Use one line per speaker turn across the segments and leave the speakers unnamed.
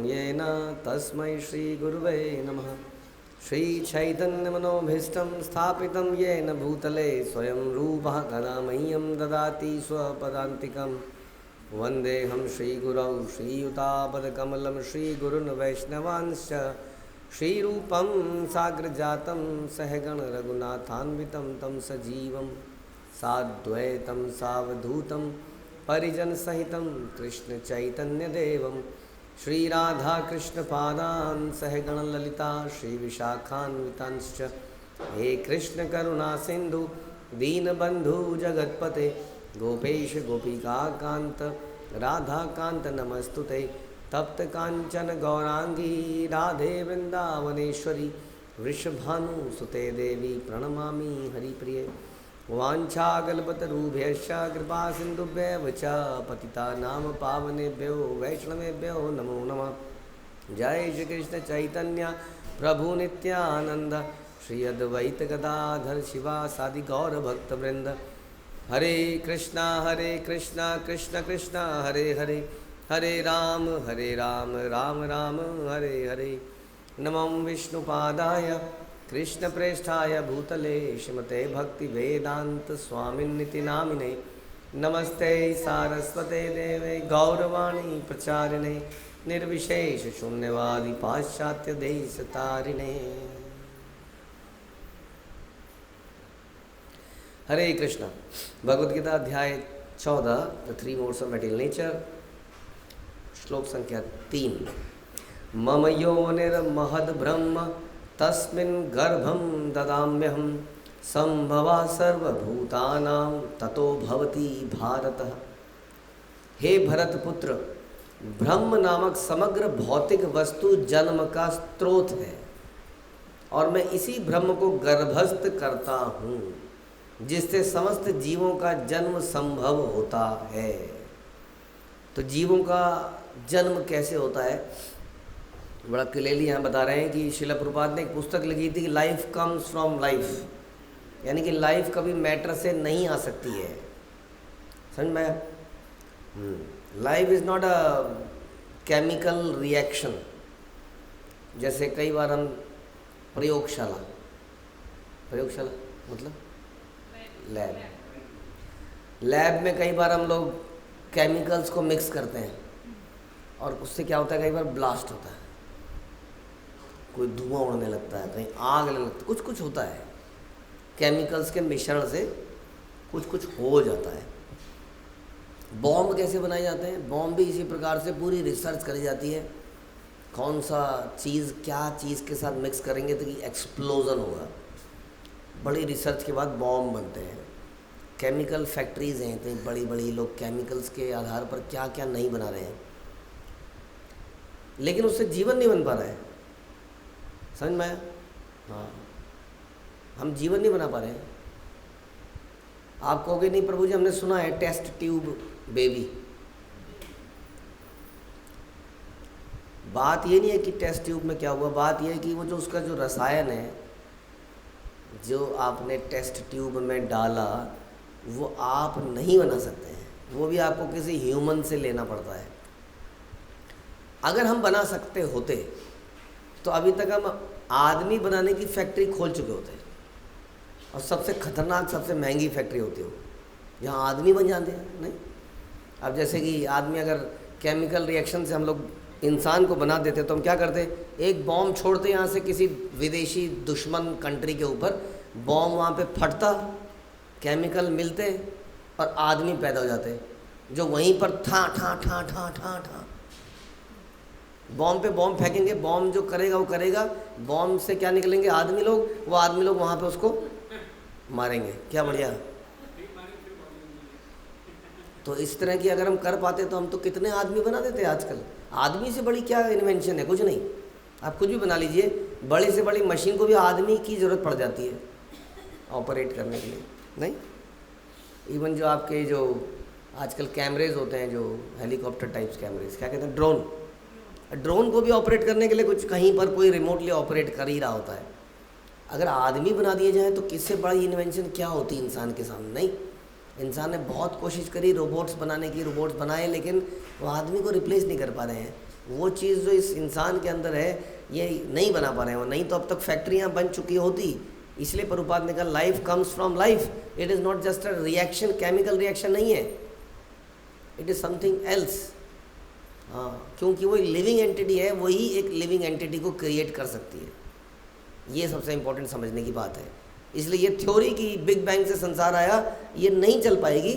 येन तस्मै श्रीगुरुवे नमः। श्रीचैतन्यमनोभीष्टं स्थापितं येन भूतले स्वयं रूपः कदा मह्यं ददाति स्वपदान्तिकं। वन्देऽहं श्रीगुरौ श्रीयुतापदकमलं श्रीगुरुन् वैष्णवांश्च श्रीरूपं साग्रजातं सहगण रघुनाथान्वितं तं सजीवं साद्वैतं सावधूतं परिजनसहितं कृष्णचैतन्यदेवं श्रीराधाकृष्णपादान् सहगण ललिता श्रीविशाखान्वितांश्च। हे कृष्णकरुणासिन्धु दीनबन्धु जगत्पते गोपेश गोपिकान्त राधाकान्त नमस्तुते। तप्त कांचन गौरांगी राधे वृंदावनेश्वरी वृषभानुसुते देवी प्रणमामि हरिप्रिये। वाञ्छाकल्पतरुभ्यश्च कृपा सिन्धुभ्येव च पतितानां पावनेभ्यो वैष्णवेभ्यो नमो नमः। जय श्री कृष्ण चैतन्य प्रभु नित्यानंद श्री अद्वैत गदाधर शिवासादि गौर भक्तवृंद। हरे कृष्णा कृष्ण कृष्णा हरे हरे हरे राम राम राम हरे हरे। नमो विष्णुपादाय कृष्णप्रेष्ठाय भूतले श्रीमते भक्तिवेदांत स्वामिन्निति नामिने। नमस्ते सारस्वते देवे गौरवाणी प्रचारिणे निर्विशेष शून्यवादी पाश्चात्य देशतारिणे। हरे कृष्णा। भगवद गीता अध्याय 14 the three modes of material nature, श्लोक संख्या 3। मम योनिर्महद् ब्रह्म तस्मिन् गर्भं ददाम्यहं संभवा सर्वभूतानां ततो भवति भारत। हे भरत पुत्र, ब्रह्म नामक समग्र भौतिक वस्तु जन्म का स्रोत है और मैं इसी ब्रह्म को गर्भस्थ करता हूँ जिससे समस्त जीवों का जन्म संभव होता है। तो जीवों का जन्म कैसे होता है बड़ा क्लियरली यहाँ बता रहे हैं कि श्रील प्रभुपाद ने एक पुस्तक लिखी थी कि लाइफ कम्स फ्रॉम लाइफ, यानी कि लाइफ कभी मैटर से नहीं आ सकती है। समझ में? Life is not a chemical reaction. जैसे कई बार हम प्रयोगशाला मतलब लैब में कई बार हम लोग केमिकल्स को मिक्स करते हैं और उससे क्या होता है, कई बार ब्लास्ट होता है, कोई धुआं उड़ने लगता है, कहीं आग लगने लगती है, कुछ कुछ होता है। केमिकल्स के मिश्रण से कुछ कुछ हो जाता है। बॉम्ब कैसे बनाए जाते हैं? बॉम्ब भी इसी प्रकार से पूरी रिसर्च करी जाती है, कौन सा चीज़ क्या चीज़ के साथ मिक्स करेंगे तो कि एक्सप्लोजन होगा। बड़ी रिसर्च के बाद बॉम्ब बनते हैं। केमिकल फैक्ट्रीज़ हैं इतनी बड़ी बड़ी, लोग केमिकल्स के आधार पर क्या क्या नहीं बना रहे हैं, लेकिन उससे जीवन नहीं बन पा रहा है। समझ में आया? हाँ, हम जीवन नहीं बना पा रहे हैं। आप कहोगे नहीं प्रभु जी हमने सुना है टेस्ट ट्यूब बेबी। बात ये नहीं है कि टेस्ट ट्यूब में क्या हुआ, बात ये है कि वो जो उसका जो रसायन है जो आपने टेस्ट ट्यूब में डाला वो आप नहीं बना सकते हैं, वो भी आपको किसी ह्यूमन से लेना पड़ता है। अगर हम बना सकते होते तो अभी तक हम आदमी बनाने की फैक्ट्री खोल चुके होते हैं, और सबसे खतरनाक सबसे महंगी फैक्ट्री होती हो जहाँ आदमी बन जाते हैं। नहीं, अब जैसे कि आदमी अगर केमिकल रिएक्शन से हम लोग इंसान को बना देते तो हम क्या करते, एक बॉम्ब छोड़ते यहाँ से किसी विदेशी दुश्मन कंट्री के ऊपर, बॉम्ब वहाँ पे फटता, केमिकल मिलते और आदमी पैदा हो जाते जो वहीं पर ठा ठा ठा ठा ठा ठा बॉम्ब पे बॉम्ब फेंकेंगे, बॉम्ब जो करेगा वो करेगा, बॉम्ब से क्या निकलेंगे आदमी लोग, वो आदमी लोग वहाँ पे उसको मारेंगे। क्या बढ़िया। तो इस तरह की अगर हम कर पाते तो हम तो कितने आदमी बना देते आजकल। आदमी से बड़ी क्या इन्वेंशन है, कुछ नहीं। आप कुछ भी बना लीजिए, बड़ी से बड़ी मशीन को भी आदमी की ज़रूरत पड़ जाती है ऑपरेट करने के लिए। नहीं, इवन जो आपके जो आजकल कैमरेज होते हैं, जो हेलीकॉप्टर टाइप्स कैमरेज, क्या कहते हैं, ड्रोन को भी ऑपरेट करने के लिए कुछ कहीं पर कोई रिमोटली ऑपरेट कर ही रहा होता है। अगर आदमी बना दिए जाए तो किससे बड़ी इन्वेंशन क्या होती इंसान के सामने। नहीं, इंसान ने बहुत कोशिश करी रोबोट्स बनाने की, रोबोट्स बनाए, लेकिन वो आदमी को रिप्लेस नहीं कर पा रहे हैं। वो चीज़ जो इस इंसान के अंदर है ये नहीं बना पा रहे हैं वो, नहीं तो अब तक फैक्ट्रियाँ बन चुकी होती। इसलिए प्रभुपाद ने कहा life comes from life, it is not just a reaction, chemical reaction नहीं है, इट इज़ समथिंग एल्स। हाँ, क्योंकि वो लिविंग एंटिटी है, वही एक लिविंग एंटिटी को क्रिएट कर सकती है। ये सबसे इम्पोर्टेंट समझने की बात है। इसलिए ये थ्योरी कि बिग बैंग से संसार आया ये नहीं चल पाएगी,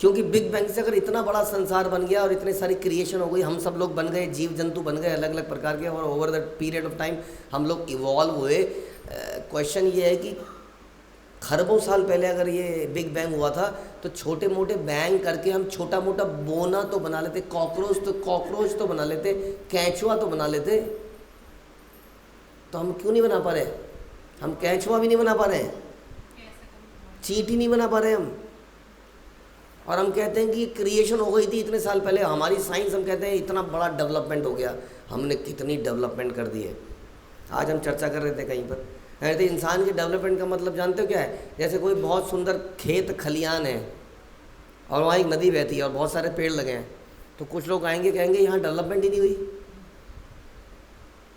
क्योंकि बिग बैंग से अगर इतना बड़ा संसार बन गया और इतने सारी क्रिएशन हो गई, हम सब लोग बन गए, जीव जंतु बन गए अलग अलग प्रकार के, और over the period of time हम लोग इवॉल्व हुए। क्वेश्चन ये है कि खरबों साल पहले अगर ये बिग बैंग हुआ था तो छोटे मोटे बैंग करके हम छोटा मोटा बोना तो बना लेते, कॉकरोच तो बना लेते, कैंचुआ तो बना लेते, तो हम क्यों नहीं बना पा रहे? हम कैंचुआ भी नहीं बना पा रहे हैं, चींटी नहीं बना पा रहे हम, और हम कहते हैं कि क्रिएशन हो गई थी इतने साल पहले। हमारी साइंस, हम कहते हैं इतना बड़ा डेवलपमेंट हो गया, हमने कितनी डेवलपमेंट कर दी है। आज हम चर्चा कर रहे थे कहीं पर, कहते इंसान के डेवलपमेंट का मतलब जानते हो क्या है? जैसे कोई बहुत सुंदर खेत खलियान है और वहाँ एक नदी बहती है और बहुत सारे पेड़ लगे हैं, तो कुछ लोग आएंगे कहेंगे यहाँ डेवलपमेंट ही नहीं हुई।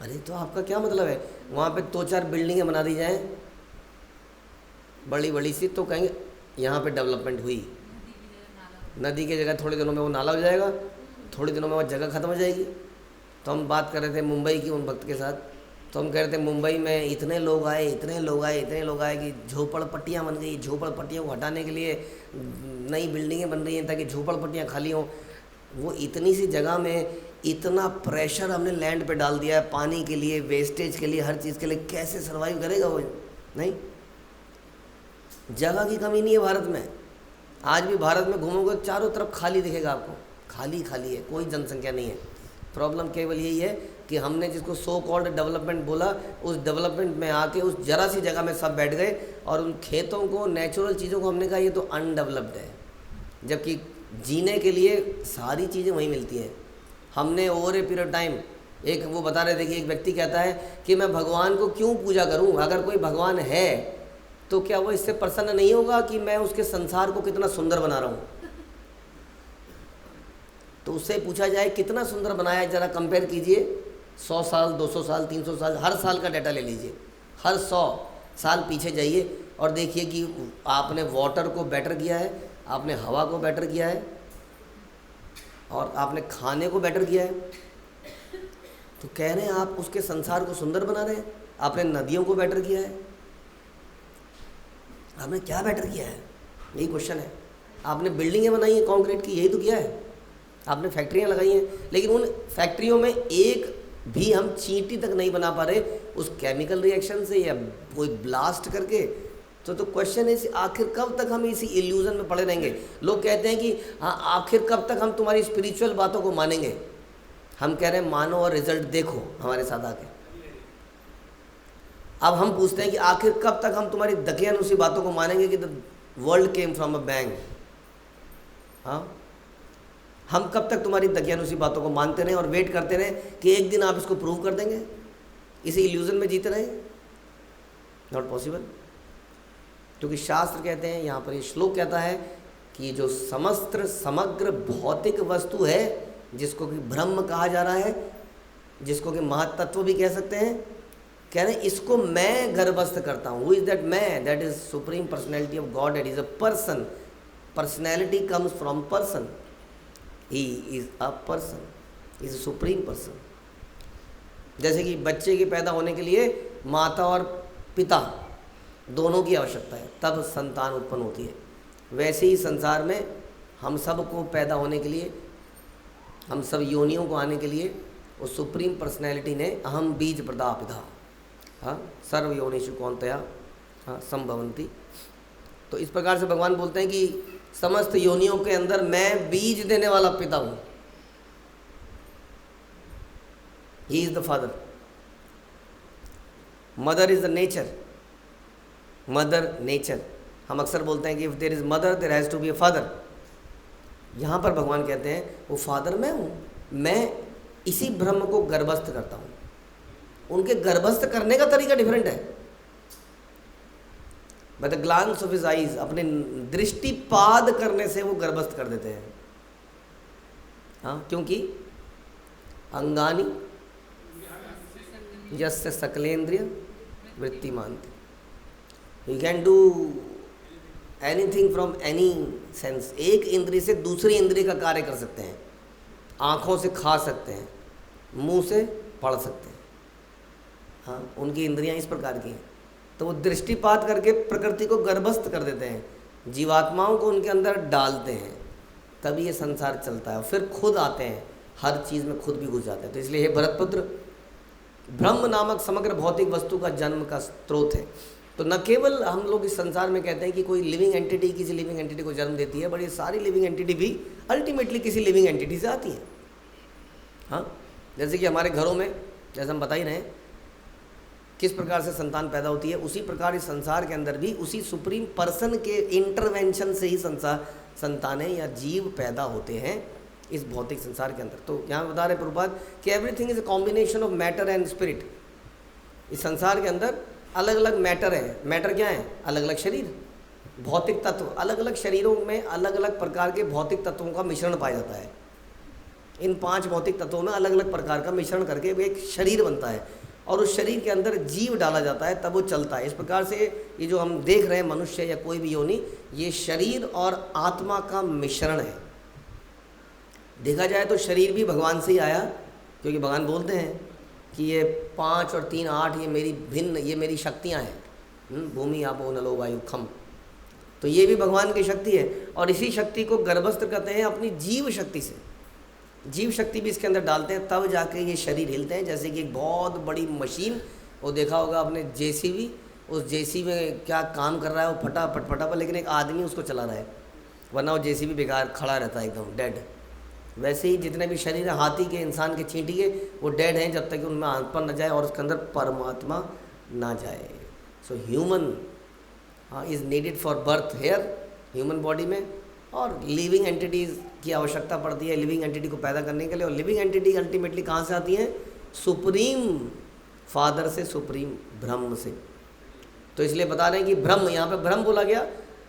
अरे तो आपका क्या मतलब है? वहाँ पे 2-4 बिल्डिंगें बना दी जाएँ बड़ी बड़ी सी, तो कहेंगे यहाँ पे डेवलपमेंट हुई। नदी की जगह थोड़े दिनों में वो नाला हो जाएगा, थोड़े दिनों में वो जगह ख़त्म हो जाएगी। तो हम बात कर रहे थे मुंबई की उन भक्त के साथ, तो हम कह रहे थे मुंबई में इतने लोग आए कि झोपड़पट्टियाँ बन गई, झोपड़पट्टियों को हटाने के लिए नई बिल्डिंगें बन रही हैं ताकि झोपड़पट्टियाँ खाली हों। वो इतनी सी जगह में इतना प्रेशर हमने लैंड पे डाल दिया है, पानी के लिए, वेस्टेज के लिए, हर चीज़ के लिए, कैसे सर्वाइव करेगा वो? नहीं, जगह की कमी नहीं है भारत में। आज भी भारत में घूमोगे चारों तरफ खाली दिखेगा आपको, खाली खाली है, कोई जनसंख्या नहीं है। प्रॉब्लम केवल यही है कि हमने जिसको सो कॉल्ड डेवलपमेंट बोला, उस डेवलपमेंट में आके उस जरा सी जगह में सब बैठ गए और उन खेतों को, नेचुरल चीज़ों को हमने कहा ये तो अनडेवलप्ड है, जबकि जीने के लिए सारी चीज़ें वहीं मिलती हैं। हमने ओवर ए पीरियड टाइम, एक वो बता रहे थे कि एक व्यक्ति कहता है कि मैं भगवान को क्यों पूजा करूं? अगर कोई भगवान है तो क्या वो इससे प्रसन्न नहीं होगा कि मैं उसके संसार को कितना सुंदर बना रहा हूं? तो उससे पूछा जाए कितना सुंदर बनाया है, ज़रा कंपेयर कीजिए। 100 साल, 200 साल, 300 साल, हर साल का डाटा ले लीजिए, हर 100 साल पीछे जाइए और देखिए कि आपने वाटर को बेटर किया है, आपने हवा को बेटर किया है, और आपने खाने को बेटर किया है। तो कह रहे हैं आप उसके संसार को सुंदर बना रहे हैं। आपने नदियों को बेटर किया है, आपने क्या बेटर किया है? यही क्वेश्चन है। आपने बिल्डिंगें बनाई हैं कंक्रीट की, यही तो किया है। आपने फैक्ट्रियां लगाई हैं, लेकिन उन फैक्ट्रियों में एक भी हम चींटी तक नहीं बना पा रहे उस केमिकल रिएक्शन से या कोई ब्लास्ट करके। तो क्वेश्चन है आखिर कब तक हम इसी इल्यूजन में पड़े रहेंगे? लोग कहते हैं कि हाँ, आखिर कब तक हम तुम्हारी स्पिरिचुअल बातों को मानेंगे? हम कह रहे हैं मानो और रिजल्ट देखो हमारे साथ आके। अब हम पूछते हैं कि आखिर कब तक हम तुम्हारी दकियानुसी बातों को मानेंगे कि the world came from a bang? हाँ, हम कब तक तुम्हारी दकियानुसी बातों को मानते रहें और वेट करते रहें कि एक दिन आप इसको प्रूव कर देंगे? इसी इल्यूजन में जीते रहें? Not possible. क्योंकि शास्त्र कहते हैं, यहाँ पर ये श्लोक कहता है कि जो समग्र भौतिक वस्तु है, जिसको कि ब्रह्म कहा जा रहा है, जिसको कि महत्त्व भी कह सकते हैं, कह रहे हैं इसको मैं गर्भस्थ करता हूँ। हु इज़ दैट मैं? That is supreme personality of God, it is a person. Personality comes from person, he is a person, is a supreme person. जैसे कि बच्चे के पैदा होने के लिए माता और पिता दोनों की आवश्यकता है, तब संतान उत्पन्न होती है। वैसे ही संसार में हम सब को पैदा होने के लिए, हम सब योनियों को आने के लिए उस सुप्रीम पर्सनैलिटी ने अहम बीज प्रदापिता, हाँ, सर्व योनिषु कौन्तेय संभवन्ति। तो इस प्रकार से भगवान बोलते हैं कि समस्त योनियों के अंदर मैं बीज देने वाला पिता हूँ। He is the father, mother is the nature, mother nature. हम अक्सर बोलते हैं कि if there is mother there has to be a father. यहाँ पर भगवान कहते हैं वो फादर मैं हूँ, मैं इसी ब्रह्म को गर्भस्थ करता हूँ। उनके गर्भस्थ करने का तरीका डिफरेंट है। By the glance of his eyes, अपने दृष्टिपात करने से वो गर्भस्थ कर देते हैं। हाँ, क्योंकि अंगानी यस्य सकलेंद्रिय वृत्तिमान्ति। You can do anything from any sense. एक इंद्रिय से दूसरी इंद्रिय का कार्य कर सकते हैं। आँखों से खा सकते हैं, मुंह से पढ़ सकते हैं। हाँ, उनकी इंद्रियां इस प्रकार की हैं। तो वो दृष्टिपात करके प्रकृति को गर्भस्थ कर देते हैं, जीवात्माओं को उनके अंदर डालते हैं, तभी ये संसार चलता है। फिर खुद आते हैं, हर चीज़ में खुद भी घुस जाते हैं। तो इसलिए हे भरतपुत्र, ब्रह्म नामक समग्र भौतिक वस्तु का जन्म का स्रोत है। तो न केवल हम लोग इस संसार में कहते हैं कि कोई लिविंग एंटिटी किसी लिविंग एंटिटी को जन्म देती है, बट ये सारी लिविंग एंटिटी भी अल्टीमेटली किसी लिविंग एंटिटी से आती है। हाँ, जैसे कि हमारे घरों में, जैसे हम बता ही रहे हैं, किस प्रकार से संतान पैदा होती है, उसी प्रकार इस संसार के अंदर भी उसी सुप्रीम पर्सन के इंटरवेंशन से ही संतानें या जीव पैदा होते हैं इस भौतिक संसार के अंदर। तो यहाँ बता रहे प्रभुपाद कि everything is a combination of matter and spirit. इस संसार के अंदर अलग अलग मैटर है। मैटर क्या है? अलग अलग शरीर, भौतिक तत्व। अलग अलग शरीरों में अलग अलग प्रकार के भौतिक तत्वों का मिश्रण पाया जाता है। इन 5 भौतिक तत्वों में अलग अलग प्रकार का मिश्रण करके एक शरीर बनता है, और उस शरीर के अंदर जीव डाला जाता है, तब वो चलता है। इस प्रकार से ये जो हम देख रहे हैं मनुष्य या कोई भी योनि, ये शरीर और आत्मा का मिश्रण है। देखा जाए तो शरीर भी भगवान से ही आया, क्योंकि भगवान बोलते हैं कि ये 5 और 3 8 ये मेरी भिन्न, ये मेरी शक्तियाँ हैं, भूमि आपो नलो वायु खम। तो ये भी भगवान की शक्ति है, और इसी शक्ति को गर्भस्थ करते हैं अपनी जीव शक्ति से। जीव शक्ति भी इसके अंदर डालते हैं, तब जाके ये शरीर हिलते हैं। जैसे कि एक बहुत बड़ी मशीन, वो देखा होगा आपने जेसीबी, उस जेसीबी में क्या काम कर रहा है, वो फटाफट, लेकिन एक आदमी उसको चला रहा है, वरना वो जेसीबी बेकार खड़ा रहता है एकदम डेड। वैसे ही जितने भी शरीर है, हाथी के, इंसान के, चींटी के, वो डेड हैं जब तक कि उनमें आत्मा न जाए और उसके अंदर परमात्मा ना जाए। So human is needed for birth here, human body में, और लिविंग एंटिटीज़ की आवश्यकता पड़ती है लिविंग एंटिटी को पैदा करने के लिए। और लिविंग एंटिटी अल्टीमेटली कहाँ से आती हैं? सुप्रीम फादर से, सुप्रीम ब्रह्म से। तो इसलिए बता रहे हैं कि ब्रह्म, यहाँ पे ब्रह्म बोला गया,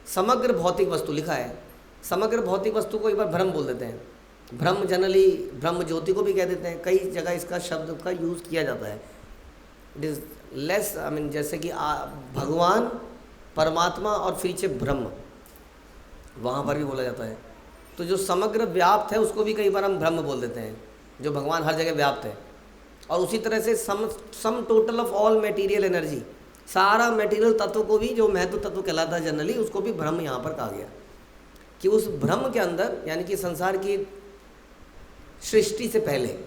समग्र भौतिक वस्तु लिखा है। समग्र भौतिक वस्तु को एक बार ब्रह्म बोल देते हैं। ब्रह्म जनरली ब्रह्म ज्योति को भी कह देते हैं, कई जगह इसका शब्द का यूज़ किया जाता है। इट इज़ लेस, जैसे कि भगवान, परमात्मा और पीछे ब्रह्म, वहाँ पर भी बोला जाता है। तो जो समग्र व्याप्त है उसको भी कई बार हम ब्रह्म बोल देते हैं, जो भगवान हर जगह व्याप्त है। और उसी तरह से sum total of all material energy, सारा मटेरियल तत्व को भी, जो महत्व तत्व कहलाता है जनरली, उसको भी ब्रह्म यहाँ पर कहा गया। कि उस ब्रह्म के अंदर, यानी कि संसार की सृष्टि से पहले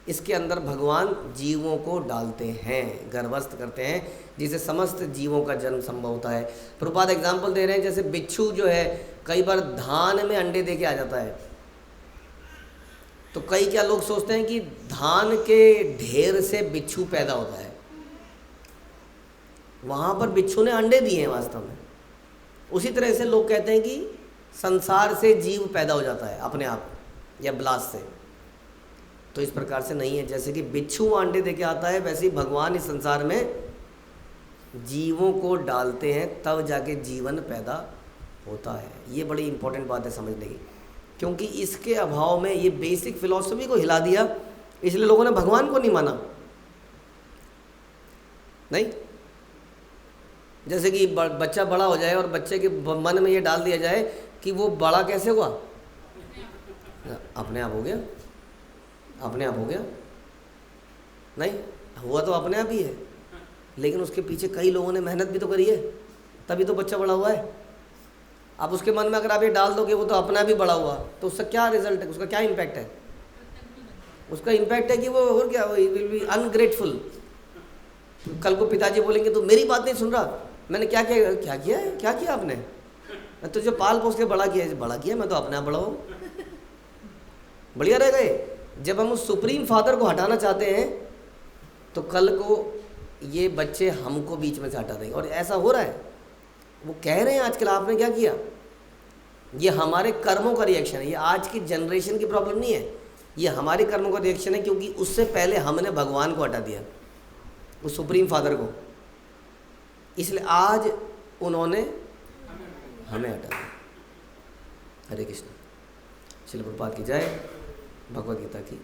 इसके अंदर भगवान जीवों को डालते हैं, गर्भस्थ करते हैं, जिससे समस्त जीवों का जन्म संभव होता है। प्रभुपाद एग्जाम्पल दे रहे हैं, जैसे बिच्छू जो है कई बार धान में अंडे दे के आ जाता है। तो कई क्या लोग सोचते हैं कि धान के ढेर से बिच्छू पैदा होता है, वहाँ पर बिच्छू ने अंडे दिए हैं वास्तव में। उसी तरह से लोग कहते हैं कि संसार से जीव पैदा हो जाता है अपने आप या ब्लास्ट से। तो इस प्रकार से नहीं है। जैसे कि बिच्छू अंडे देके आता है, वैसे ही भगवान इस संसार में जीवों को डालते हैं, तब जाके जीवन पैदा होता है। ये बड़ी इंपॉर्टेंट बात है समझने की, क्योंकि इसके अभाव में ये बेसिक फिलॉसफी को हिला दिया, इसलिए लोगों ने भगवान को नहीं माना। नहीं, जैसे कि बच्चा बड़ा हो जाए और बच्चे के मन में ये डाल दिया जाए कि वो बड़ा कैसे हुआ, अपने आप हो गया, अपने आप हो गया। नहीं हुआ तो अपने आप ही है, लेकिन उसके पीछे कई लोगों ने मेहनत भी तो करी है, तभी तो बच्चा बड़ा हुआ है। अब उसके मन में अगर आप ये डाल दोगे वो तो अपना भी बड़ा हुआ, तो उसका क्या रिजल्ट है, उसका क्या इम्पैक्ट है? उसका इम्पैक्ट है कि वो और क्या, विल बी अनग्रेटफुल। कल को पिताजी बोलेंगे तो मेरी बात नहीं सुन रहा, मैंने क्या किया, क्या किया आपने, मैं तुझे पाल पोस के बड़ा किया, मैं तो अपने आप बड़ा हूँ। बढ़िया रह गए। जब हम उस सुप्रीम फादर को हटाना चाहते हैं तो कल को ये बच्चे हमको बीच में से हटा देंगे, और ऐसा हो रहा है। वो कह रहे हैं आजकल आपने क्या किया, ये हमारे कर्मों का रिएक्शन है। ये आज की जनरेशन की प्रॉब्लम नहीं है, ये हमारे कर्मों का रिएक्शन है, क्योंकि उससे पहले हमने भगवान को हटा दिया, उस सुप्रीम फादर को। इसलिए आज उन्होंने हमें हटा दिया। हरे कृष्ण। श्रील प्रभुपाद की जय, भगवद गीता की।